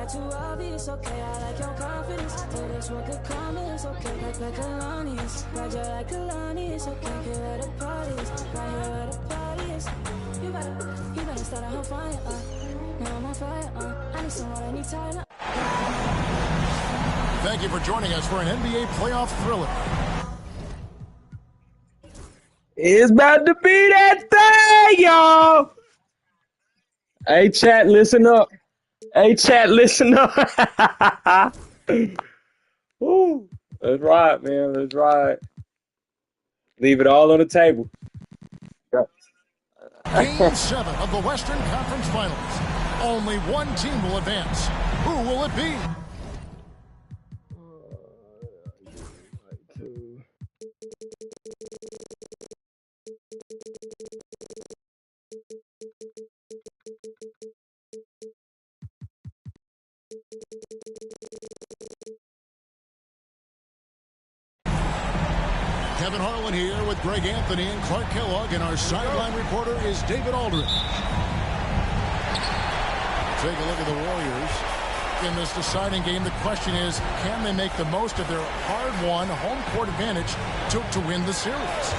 got too obvious, okay, I like your confidence. Oh, that's what could come is okay, like Kalani is. Roger like Kalani is okay, here where the party is. Right here where the party is. You better start a whole fire, now I'm on fire, I need someone, I need time. Thank you for joining us for an NBA playoff thriller. It's about to be that thing, y'all. Hey, chat, listen up. Woo. Let's ride, man. Let's ride. Leave it all on the table. Game 7 of the Western Conference Finals. Only one team will advance. Who will it be? Kevin Harlan here with Greg Anthony and Clark Kellogg, and our sideline reporter is David Aldridge. Take a look at the Warriors. In this deciding game, the question is, can they make the most of their hard-won home court advantage to win the series?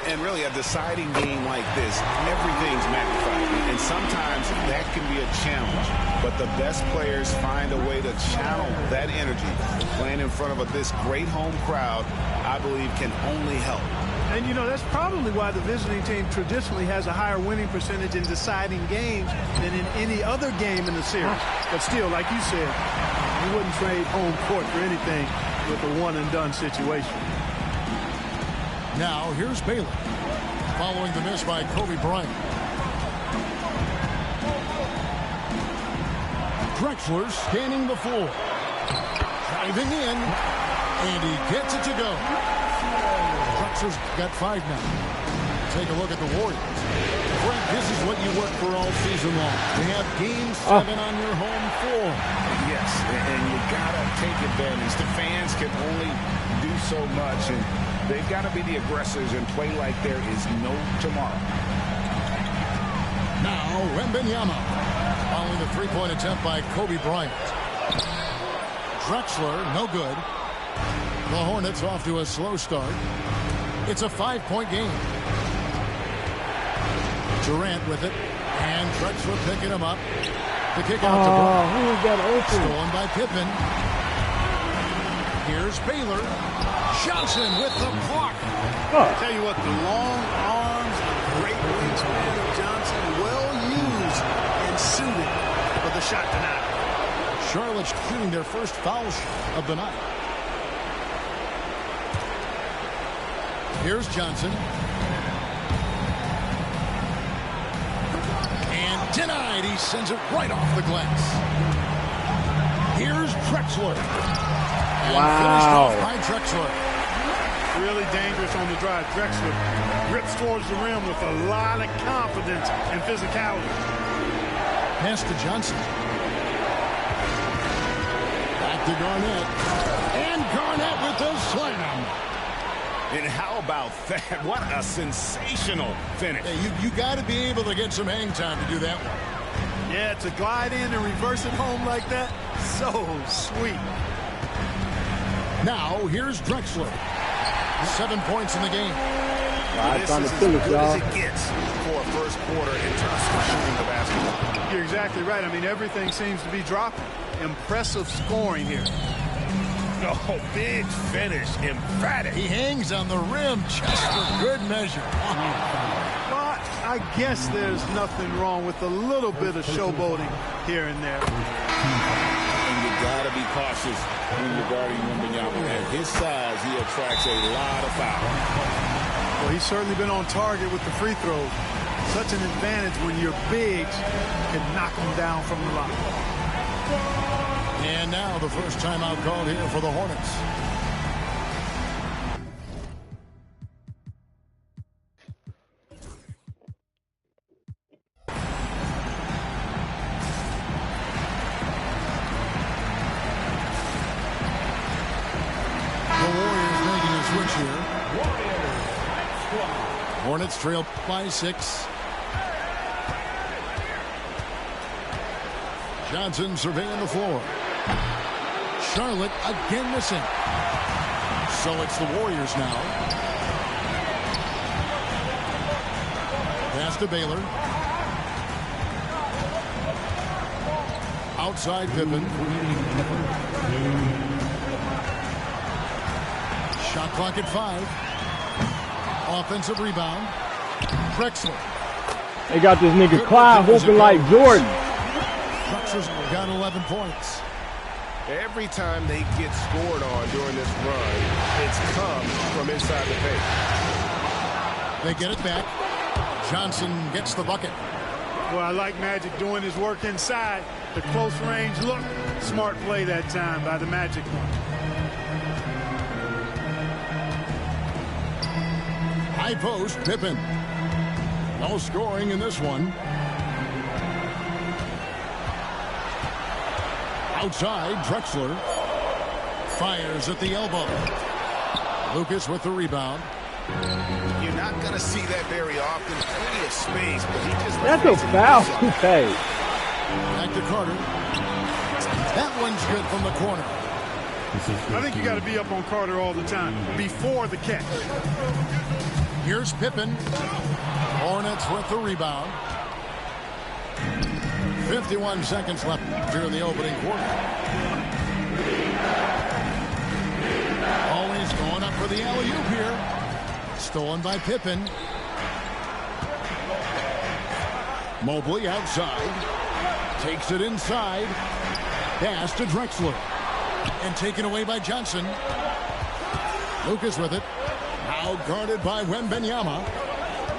And really, a deciding game like this, everything's magnified. And sometimes that can be a challenge. But the best players find a way to channel that energy. Playing in front of this great home crowd, I believe, can only help. And, you know, that's probably why the visiting team traditionally has a higher winning percentage in deciding games than in any other game in the series. But still, like you said, you wouldn't trade home court for anything with a one-and-done situation. Now, here's Baylor, following the miss by Kobe Bryant. Drexler scanning the floor. Driving in, and he gets it to go. Drexler's got 5 now. Take a look at the Warriors. Frank, this is what you work for all season long. To have Game 7 on your home floor. Yes, and you got to take advantage. The fans can only do so much, and they've got to be the aggressors and play like there is no tomorrow. Now, Wembanyama, following the three-point attempt by Kobe Bryant. Drexler, no good. The Hornets off to a slow start. It's a 5-point game. Durant with it, and Drexler picking him up. The kick out to Bryant. Who got open? Stolen by Pippen. Here's Baylor. Johnson with the block. I'll tell you what, the long arms, great wingspan of Johnson, well used and suited for the shot tonight. Charlotte's shooting their first foul of the night. Here's Johnson. And denied. He sends it right off the glass. Here's Drexler. Finished off by Drexler. Really dangerous on the drive. Drexler rips towards the rim with a lot of confidence and physicality. Pass to Johnson. Back to Garnett. And Garnett with the slam. And how about that? What a sensational finish. Hey, you got to be able to get some hang time to do that one. Yeah, to glide in and reverse it home like that, so sweet. Now, here's Drexler. 7 points in the game. This is as good as it gets for a first quarter in terms of shooting the basketball. You're exactly right. I mean, everything seems to be dropping. Impressive scoring here. Oh, big finish. Emphatic. He hangs on the rim just for good measure. But I guess there's nothing wrong with a little bit of showboating here and there. And you got to be cautious when you're guarding Wembanyama. At his size, he attracts a lot of fouls. Well, he's certainly been on target with the free throws. Such an advantage when your bigs can knock them down from the line. And now the first timeout called here for the Hornets. The Warriors making a switch here. Hornets trail by 6. Johnson surveying the floor. Charlotte again missing. So it's the Warriors now. Pass to Baylor. Outside Pippen. Shot clock at 5. Offensive rebound. Drexler. They got this nigga Clyde hooping like Jordan. Drexler's got 11 points. Every time they get scored on during this run, it's come from inside the paint. They get it back. Johnson gets the bucket. Well, I like Magic doing his work inside. The close range look. Smart play that time by the Magic. High post, Pippen. No scoring in this one. Outside, Drexler. Fires at the elbow. Lucas with the rebound. You're not going to see that very often. Plenty of space, but he just... That's a foul. Okay. Back to Carter. That one's good from the corner. I think you got to be up on Carter all the time before the catch. Here's Pippen. Hornets with the rebound. 51 seconds left during the opening quarter. Always going up for the alley-oop here. Stolen by Pippen. Mobley outside. Takes it inside. Pass to Drexler. And taken away by Johnson. Lucas with it. Now guarded by Wembanyama.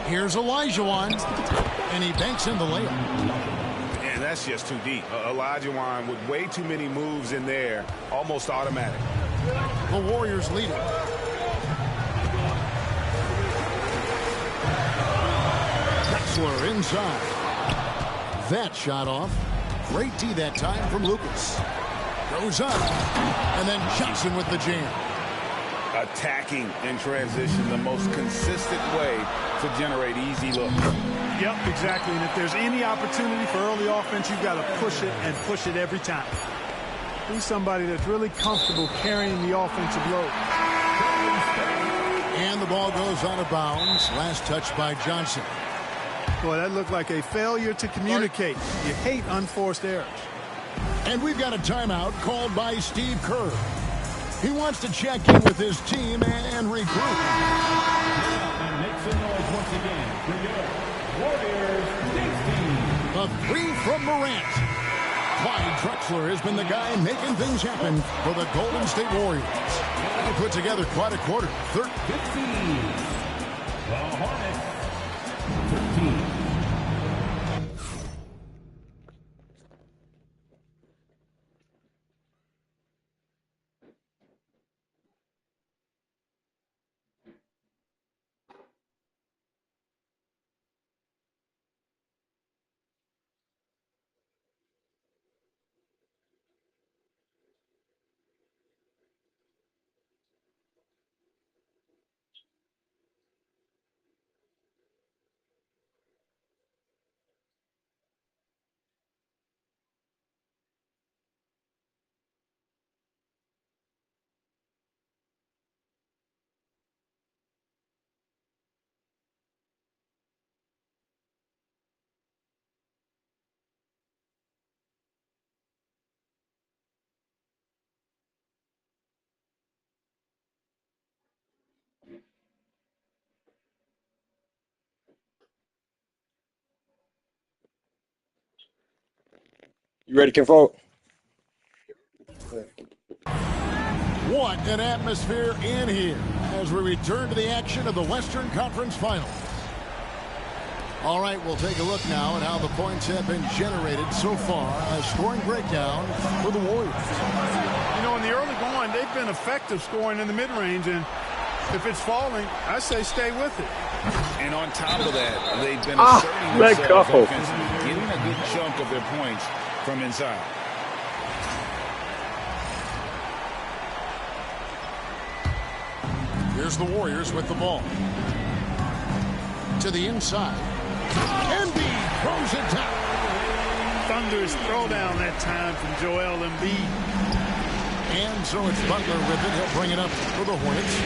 Here's Olajuwon. And he banks in the layup. And that's just too deep. Olajuwon with way too many moves in there. Almost automatic. The Warriors lead it. Drexler inside. That shot off. Great D that time from Lucas. Goes up. And then Johnson with the jam. Attacking in transition, the most consistent way to generate easy looks. Yep, exactly. And if there's any opportunity for early offense, you've got to push it and push it every time. He's somebody that's really comfortable carrying the offensive load. And the ball goes out of bounds. Last touch by Johnson. Boy, that looked like a failure to communicate. You hate unforced errors. And we've got a timeout called by Steve Kerr. He wants to check in with his team and regroup. And make some noise once again for your Warriors team. A three from Morant. Clyde Drexler has been the guy making things happen for the Golden State Warriors. He put together quite a quarter. 15. The Hornets 13. You ready, Kinfolk? What an atmosphere in here as we return to the action of the Western Conference Finals. All right, we'll take a look now at how the points have been generated so far. A scoring breakdown for the Warriors. You know, in the early going, they've been effective scoring in the mid-range, and if it's falling, I say stay with it. And on top of that, they've been asserting themselves offensively, getting a good chunk of their points from inside. Here's the Warriors with the ball. To the inside. Embiid throws it down. thunderous throwdown that time from Joel Embiid. And so it's Butler with it. He'll bring it up for the Hornets.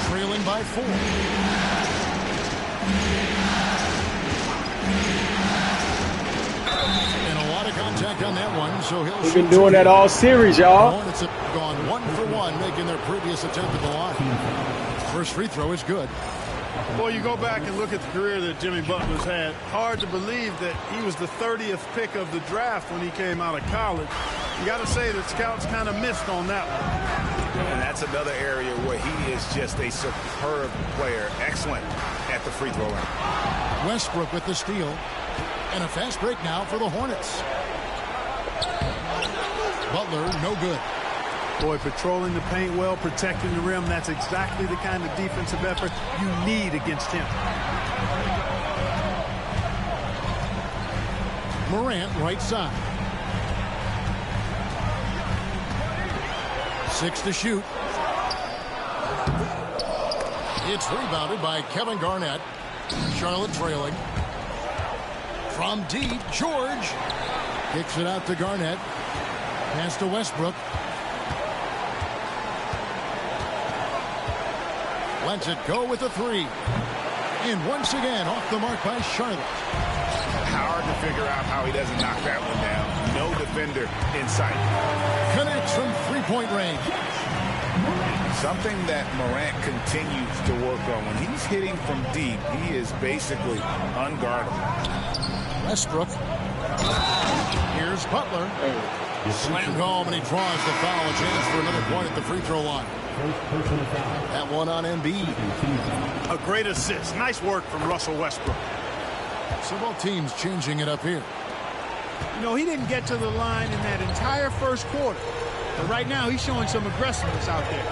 Trailing by 4. And a lot of contact on that one, so he'll We've been doing that all series, y'all. The Hornets have gone 1 for 1, making their previous attempt at the line. First free throw is good. Boy, you go back and look at the career that Jimmy Butler's had. Hard to believe that he was the 30th pick of the draft when he came out of college. You got to say that scouts kind of missed on that one. And that's another area where he is just a superb player. Excellent at the free throw line. Westbrook with the steal. And a fast break now for the Hornets. Butler, no good. Boy, patrolling the paint well, protecting the rim, that's exactly the kind of defensive effort you need against him. Morant, right side. 6 to shoot. It's rebounded by Kevin Garnett. Charlotte trailing. From deep, George kicks it out to Garnett. Pass to Westbrook. Lets it go with a 3. And once again, off the mark by Charlotte. Hard to figure out how he doesn't knock that one down. No defender in sight. Connects from three-point range. Something that Morant continues to work on. When he's hitting from deep, he is basically unguardable. Westbrook. Here's Butler. Slam home, and he draws the foul. A chance for another point at the free throw line. That one on Embiid. A great assist. Nice work from Russell Westbrook. So both teams changing it up here. You know, he didn't get to the line in that entire first quarter. But right now, he's showing some aggressiveness out there.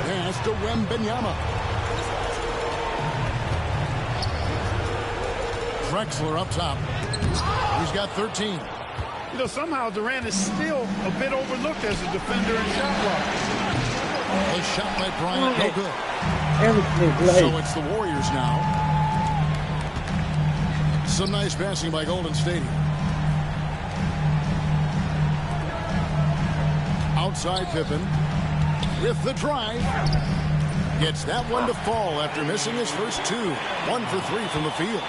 Pass to Wembanyama. Drexler up top. He's got 13. You know, somehow Durant is still a bit overlooked as a defender and shot blocker. A shot by Bryant, no good. Everything So it's the Warriors now. Some nice passing by Golden State. Outside Pippen with the drive. Gets that one to fall after missing his first 2. 1 for 3 from the field.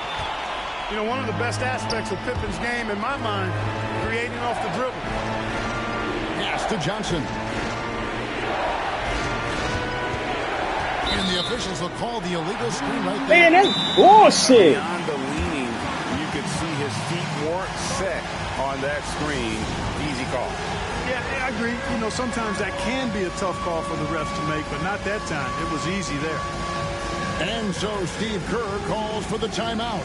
You know, one of the best aspects of Pippen's game, in my mind, creating off the dribble. Pass to Johnson. And the officials will call the illegal screen right there. Man, that's bullshit. Beyond the leaning, you could see his feet weren't set on that screen. Easy call. Yeah, I agree. You know, sometimes that can be a tough call for the refs to make, but not that time. It was easy there. And so Steve Kerr calls for the timeout.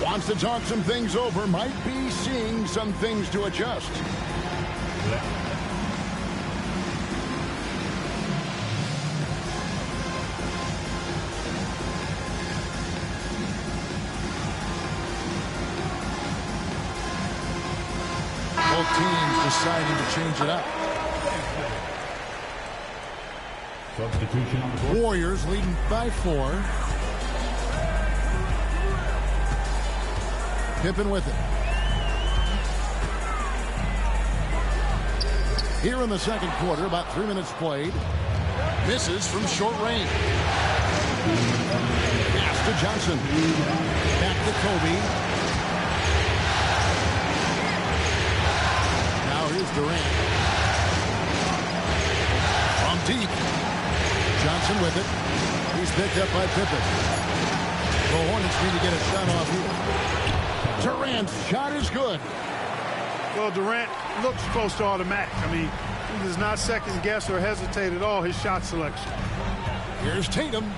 Wants to talk some things over. Might be seeing some things to adjust. Both teams deciding to change it up. Substitution on the board. Warriors leading by 4. Pippen with it. Here in the second quarter, about 3 minutes played. Misses from short range. Pass to Johnson. Back to Kobe. Now here's Durant. From deep. Johnson with it. He's picked up by Pippen. The Hornets need to get a shot off here. Durant's shot is good. Well, Durant looks close to automatic. I mean, he does not second guess or hesitate at all his shot selection. Here's Tatum.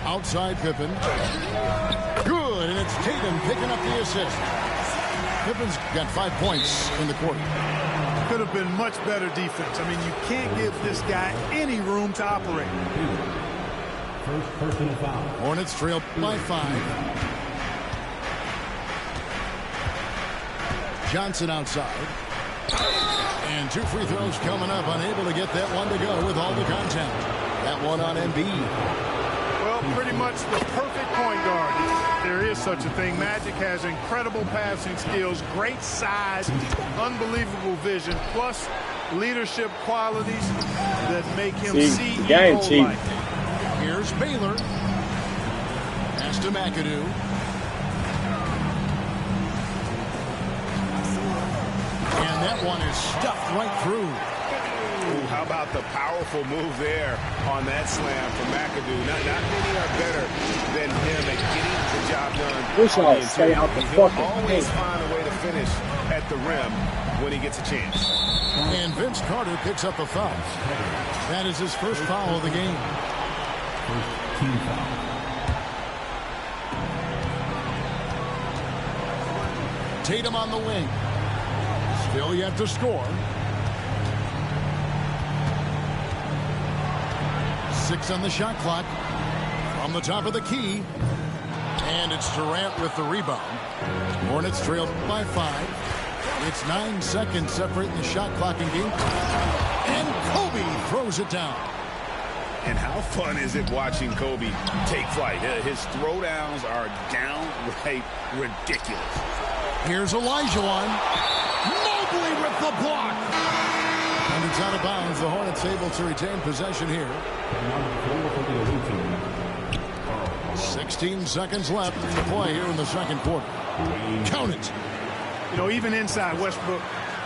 Outside Pippen. Good, and it's Tatum picking up the assist. Pippen's got 5 points in the quarter. Could have been much better defense. I mean, you can't give this guy any room to operate. First personal foul. Hornets trail by 5. Johnson outside. And 2 free throws coming up. Unable to get that one to go with all the contact. That one on Embiid. Well, Well, pretty much the perfect point guard. There is such a thing. Magic has incredible passing skills, great size, unbelievable vision, plus leadership qualities that make him CEO-like. Here's Baylor. Pass to McAdoo. And that one is stuffed right through. Ooh, how about the powerful move there on that slam from McAdoo? Not many are better than him at getting the job done. Wish I'd stay out the He'll fucking always paint. find a way to finish at the rim when he gets a chance. And Vince Carter picks up a foul. That is his first foul of the game. First team foul. Tatum on the wing. Still yet to score. 6 on the shot clock. From the top of the key. And it's Durant with the rebound. Hornets trail by 5. It's 9 seconds separating the shot clock and game clock. And Kobe throws it down. And how fun is it watching Kobe take flight? His throwdowns are downright ridiculous. Here's Olajuwon. Mobley with the block. And it's out of bounds. The Hornets able to retain possession here. 16 seconds left to play here in the second quarter. Count it. You know, even inside, Westbrook,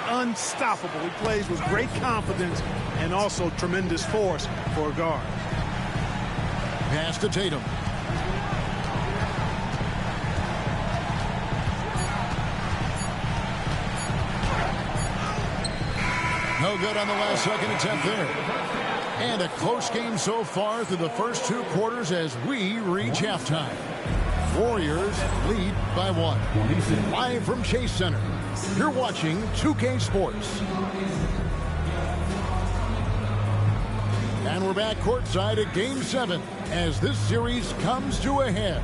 unstoppable. He plays with great confidence and also tremendous force for a guard. Pass to Tatum. No good on the last second attempt there. And a close game so far through the first 2 quarters as we reach halftime. Warriors lead by 1. Live from Chase Center, you're watching 2K Sports. And we're back courtside at Game 7 as this series comes to a head.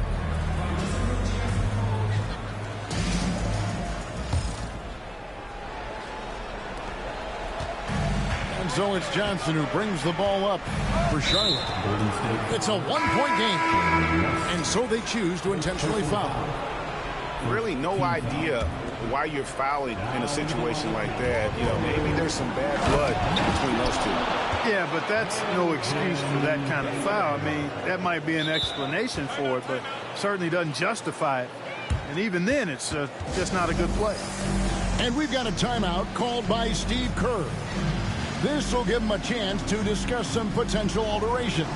And so it's Johnson who brings the ball up for Charlotte. It's a 1-point game. And so they choose to intentionally foul. Really no idea why you're fouling in a situation like that. You know, maybe there's some bad blood between those two. Yeah, but that's no excuse for that kind of foul. I mean, that might be an explanation for it, but certainly doesn't justify it. And even then, it's just not a good play. And we've got a timeout called by Steve Kerr. This will give him a chance to discuss some potential alterations.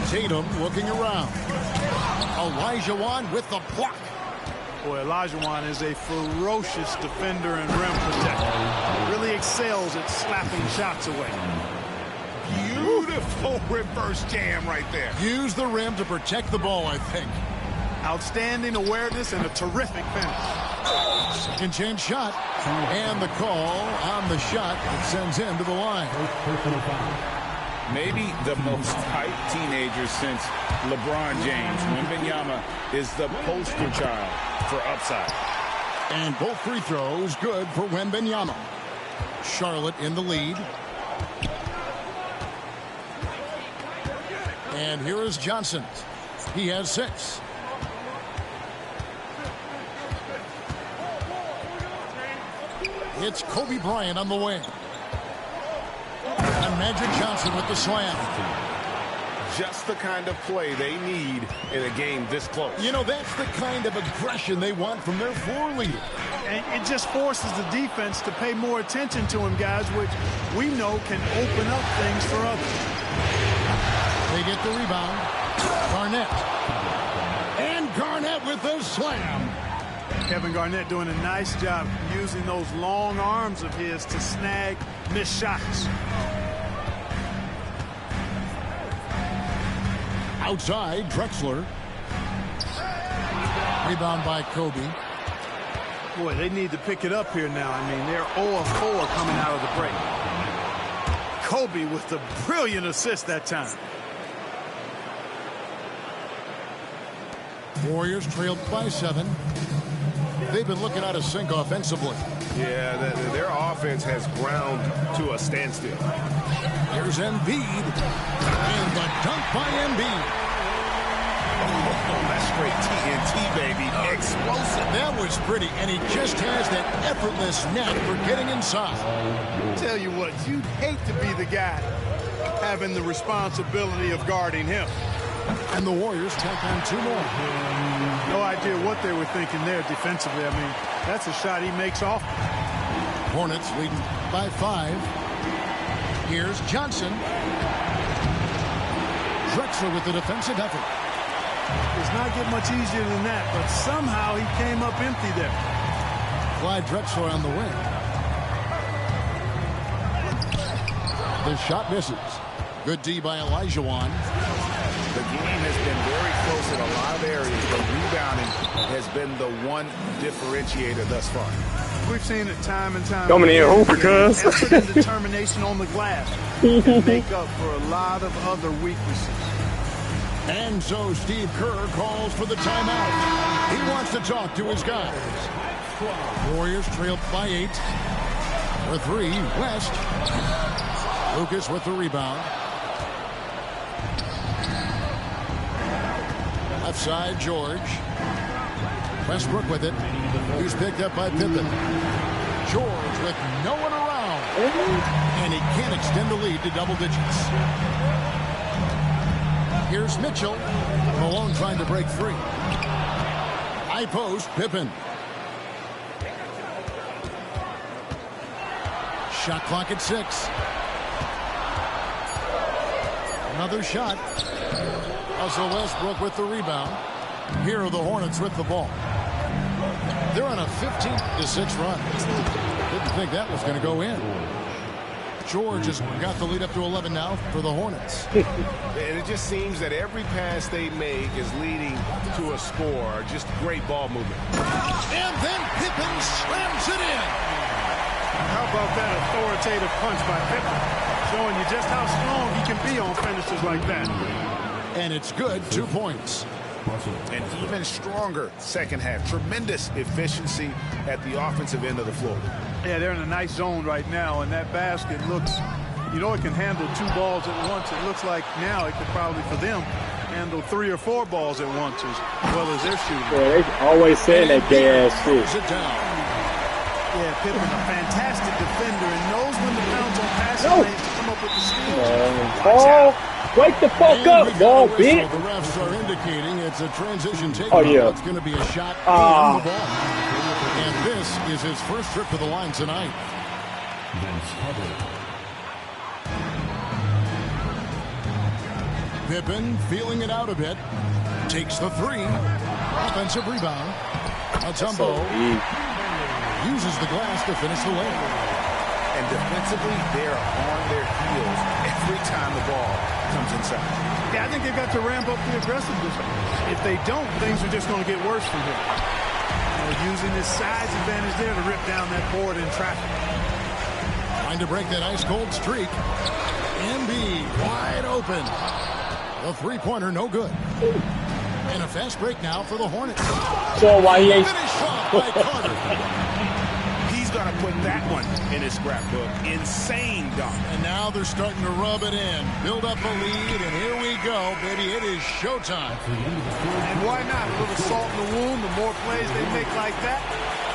Tatum looking around. Olajuwon with the block. Boy, Olajuwon is a ferocious defender and rim protector. Really excels at slapping shots away. Beautiful reverse jam right there. Use the rim to protect the ball, I think. Outstanding awareness and a terrific finish. Second chance shot. And the call on the shot that sends him to the line. Maybe the most hyped teenager since LeBron James. Wembanyama is the poster child for upside. And both free throws good for Wembanyama. Charlotte in the lead. And here is Johnson. He has 6. It's Kobe Bryant on the wing. And Magic Johnson with the slam. Just the kind of play they need in a game this close. You know, that's the kind of aggression they want from their floor leader. And it just forces the defense to pay more attention to him, guys, which we know can open up things for others. They get the rebound. Garnett. And Garnett with the slam. Kevin Garnett doing a nice job using those long arms of his to snag missed shots. Outside, Drexler. Rebound by Kobe. Boy, they need to pick it up here now. I mean, they're 0 of 4 coming out of the break. Kobe with the brilliant assist that time. Warriors trailed by 7. They've been looking out of sync offensively. Yeah, their offense has ground to a standstill. Here's Embiid. And the dunk by Embiid. Oh, that's straight TNT, baby. Explosive. That was pretty, and he just has that effortless knack for getting inside. Tell you what, you'd hate to be the guy having the responsibility of guarding him. And the Warriors tack on 2 more. No idea what they were thinking there defensively. I mean, that's a shot he makes off. Hornets leading by 5. Here's Johnson. Drexler with the defensive effort. Does not get much easier than that, but somehow he came up empty there. Clyde Drexler on the wing. The shot misses. Good D by Olajuwon. The game has been very close in a lot of areas, but rebounding has been the one differentiator thus far. We've seen it time and time Coming in again. hooper, cuz. Effort and determination on the glass can make up for a lot of other weaknesses. And so Steve Kerr calls for the timeout. He wants to talk to his guys. Warriors trailed by 8. For 3, West. Lucas with the rebound. Left side, George. Westbrook with it. He's picked up by Pippen. George with no one around. And he can't extend the lead to double digits. Here's Mitchell. Malone trying to break free. High post, Pippen. Shot clock at 6. Another shot. Russell Westbrook with the rebound. Here are the Hornets with the ball. They're on a 15-6 run. Didn't think that was going to go in. George has got the lead up to 11 now for the Hornets. And it just seems that every pass they make is leading to a score. Just great ball movement. And then Pippen slams it in. How about that authoritative punch by Pippen? Showing you just how strong he can be on finishes like that. And it's good, 2 points. And even stronger second half. Tremendous efficiency at the offensive end of the floor. Yeah, they're in a nice zone right now, and that basket looks, you know, it can handle 2 balls at once. It looks like now it could probably, for them, handle 3 or 4 balls at once as well as they're shooting. Yeah, they always saying that gay ass shit. Sit down. Yeah, Pippen, a fantastic defender, and knows when to pounce on passing lanes to come up with the steals. Watch out. Wake the fuck up, ball, bitch. The refs are indicating it's a transition takeout. Oh, yeah. It's going to be a shot and the ball. And this is his first trip to the line tonight. Pippen feeling it out a bit. Takes the 3. Offensive rebound. Atumbo uses the glass to finish the lane. And defensively, they're on their heels every time the ball comes inside. Yeah, I think they've got to ramp up the aggressiveness. If they don't, things are just going to get worse from here. Using his size advantage there to rip down that board in traffic. Trying to break that ice-cold streak. Embiid wide open. The 3-pointer no good. And a fast break now for the Hornets. So why he ain't... Finish off by Carter. He's going to put that one in his scrapbook. Insane dunk. And now they're starting to rub it in. Build up a lead, and here we go, baby. It is showtime. And why not? A little salt in the wound. The more plays they make like that,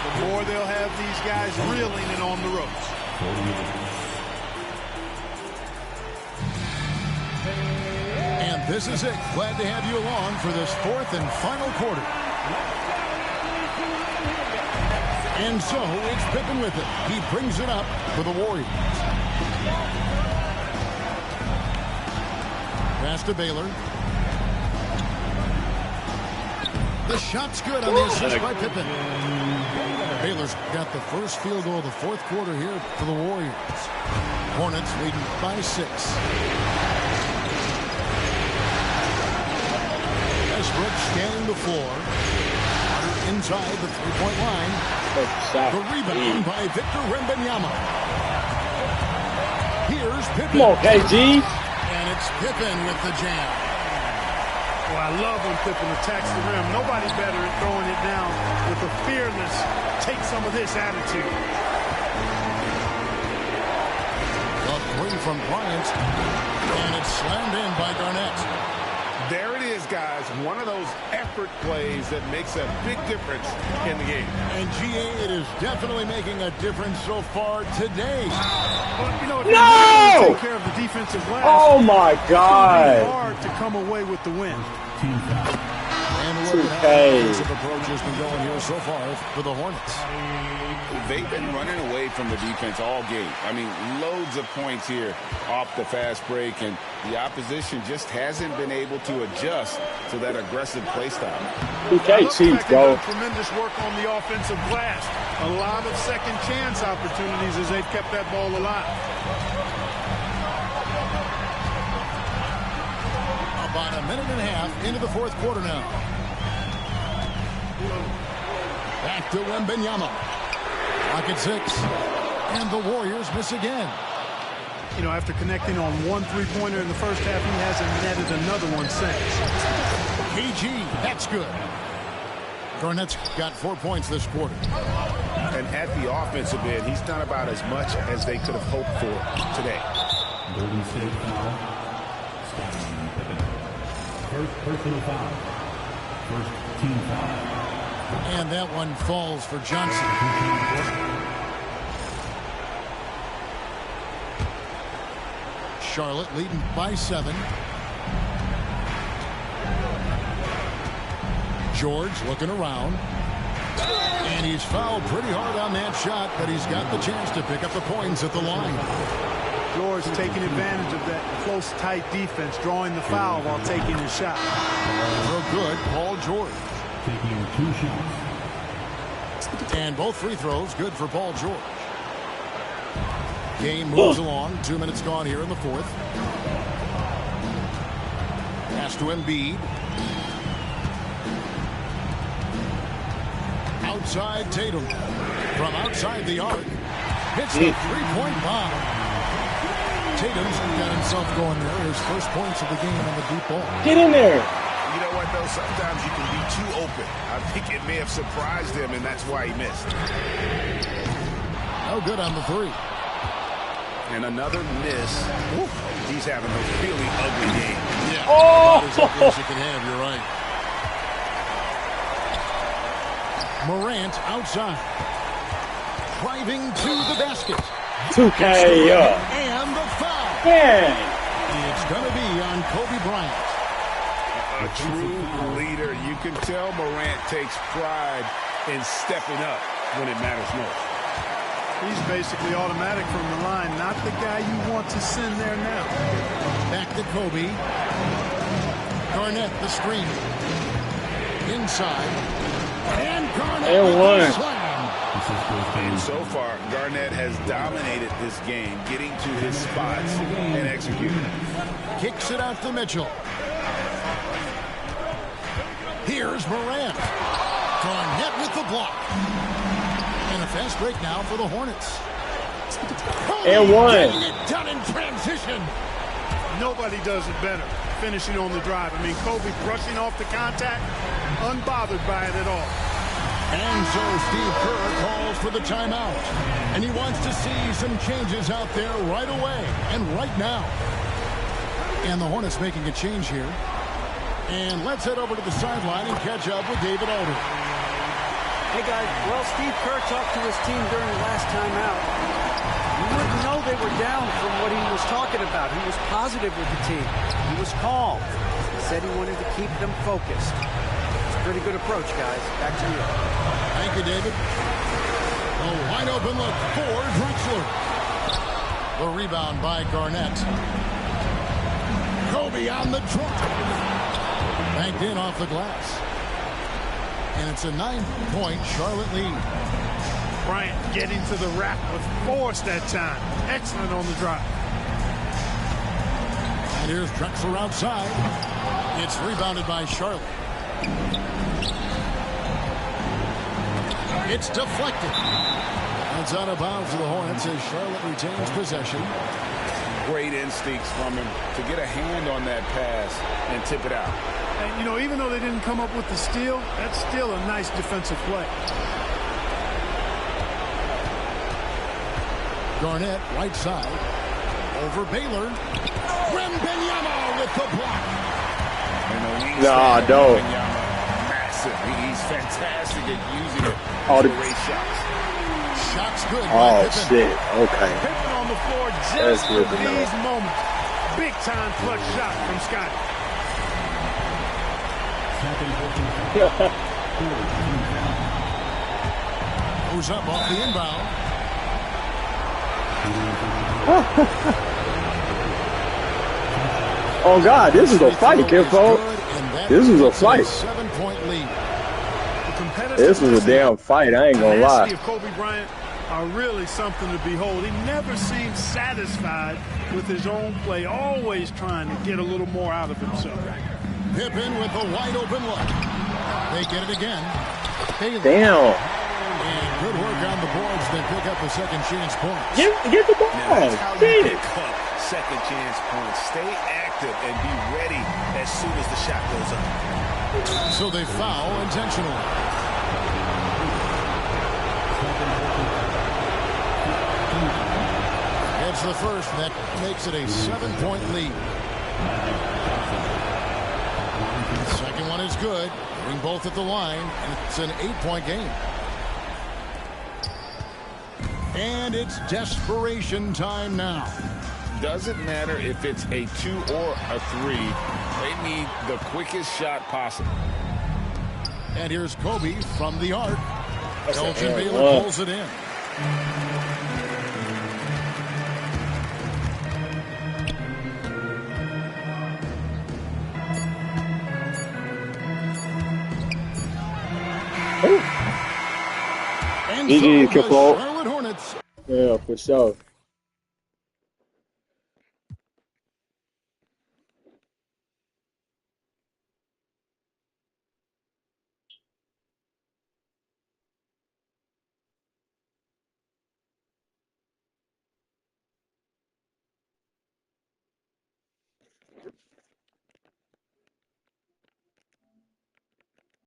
the more they'll have these guys reeling and on the ropes. And this is it. Glad to have you along for this 4th and final quarter. And so it's Pippen with it. He brings it up for the Warriors. Pass to Baylor. The shot's good on the assist by Pippen. Baylor's got the first field goal of the 4th quarter here for the Warriors. Hornets leading by 6. Westbrook scanning the floor. Inside the 3-point line. The rebound by Victor Wembanyama. Here's Pippen. Come on, KG. And it's Pippen with the jam. Well, I love when Pippen attacks the rim. Nobody better at throwing it down with a fearless, take some of this attitude. The three from Bryant, and it's slammed in by Garnett. There it is, guys. One of those effort plays that makes a big difference in the game. And GA, it is definitely making a difference so far today. But, you know, if No! take care of the defensive glass, Oh my it's God. hard to come away with the win. And look at how Okay. the defensive approach has been going here so far for the Hornets. They've been running away from the defense all game. I mean, loads of points here off the fast break, and the opposition just hasn't been able to adjust to that aggressive play style. Okay, Looks Chief, like they've go. done tremendous work on the offensive glass. A lot of second chance opportunities as they've kept that ball alive. About a minute and a half into the fourth quarter now. Back to Wembanyama. Lock at 6. And the Warriors miss again. You know, after connecting on one three-pointer in the first half, he hasn't netted another one since. KG, that's good. Garnett's got 4 points this quarter. And at the offensive end, he's done about as much as they could have hoped for today. Golden State foul. Stopping Pippen. First personal foul. First team foul. And that one falls for Johnson. Charlotte leading by 7. George looking around. And he's fouled pretty hard on that shot, but he's got the chance to pick up the points at the line. George taking advantage of that close, tight defense, drawing the foul while taking his shot. For good, Paul George. Taking 2 shots. And both free throws good for Paul George. Game moves along. 2 minutes gone here in the fourth. Pass to Embiid. Outside Tatum. From outside the arc. Hits the three-point bomb. Tatum's got himself going there. His first points of the game on the deep ball. Get in there. You know what, though? Sometimes you can be too open. I think it may have surprised him, and that's why he missed. No good on the 3. And another miss. Woo. He's having a really ugly game. Yeah. Oh! As ugly as you can have, you're right. Morant outside. Driving to the basket. 2K, And the foul. Man. It's going to be on Kobe Bryant. A true leader. You can tell Morant takes pride in stepping up when it matters most. He's basically automatic from the line, not the guy you want to send there now. Back to Kobe. Garnett, the screen. Inside. And Garnett And with one. the slam. And so far, Garnett has dominated this game, getting to his spots and executing. Kicks it out to Mitchell. Here's Morant. Garnett with the block. And a fast break now for the Hornets. And one. Getting it done in transition. Nobody does it better, finishing on the drive. I mean, Kobe brushing off the contact, unbothered by it at all. And so Steve Kerr calls for the timeout. And he wants to see some changes out there right away and right now. And the Hornets making a change here. And let's head over to the sideline and catch up with David Alder. Hey, guys. Well, Steve Kerr talked to his team during the last timeout. You wouldn't know they were down from what he was talking about. He was positive with the team. He was calm. He said he wanted to keep them focused. It's a pretty good approach, guys. Back to you. Thank you, David. A wide open look for Drexler. The rebound by Garnett. Kobe on the drop. Banked in off the glass. And it's a 9-point Charlotte lead. Bryant getting to the rack with force that time. Excellent on the drive. And here's Drexler outside. It's rebounded by Charlotte. It's deflected. It's out of bounds to the Hornets as Charlotte retains possession. Great instincts from him to get a hand on that pass and tip it out. And, you know, even though they didn't come up with the steal, that's still a nice defensive play. Garnett, right side. Over Baylor. Wembanyama with the block. Nah, no. Massive. He's fantastic at using it Oh, to raise shots. Shots good. Oh, shit. Okay. Pippen on the floor That's just good for to know. these moments. Big time clutch shot from Scotty. Goes up off the inbound. Oh, God, this is a fight, Kimpo. This is a fight. 7-point lead. This is a damn fight. I ain't gonna lie. The Kobe Bryant are really something to behold. He never seems satisfied with his own play, always trying to get a little more out of himself. Pippen with a wide open look. They get it again. Baylor. Damn. And good work on the boards. They pick up a second chance point. Get the ball. Now, that's how you Shit. pick up second chance points. Stay active and be ready as soon as the shot goes up. So they foul intentionally. It's the first. That makes it a 7-point lead. The second one is good. Getting both at the line. And it's an 8-point game. And it's desperation time now. Doesn't matter if it's a 2 or a 3. They need the quickest shot possible. And here's Kobe from the arc. Elgin and Baylor one. pulls it in. And GG, so the Kimpo. Charlotte Hornets Yeah, for sure.